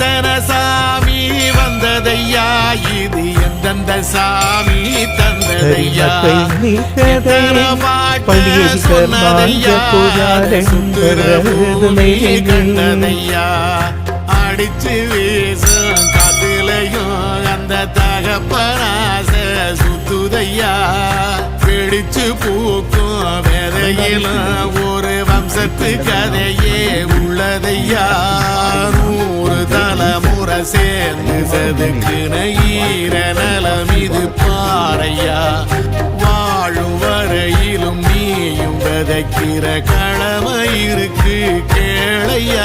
எத்தனை சாமி வந்ததையா இது எந்தெந்த சாமி தந்ததையா எத்தனை பாட்டு சொன்னதையா சுந்தர பூமி கண்டதையா அடிச்சு வீசும் காத்துலையும் அந்த தகப்பனாச சுத்துதையா பிடிச்சு பூக்கும் வேதையிலும் ஒரு வம்சத்து கதையே உள்ளதையா 100 தலைமுறை சேர்ந்து செதுக்குன ஈர நலம் இது பாறையா வாழும் வரையிலும் நீயும் விதைக்கிற கடமை இருக்கு கேளையா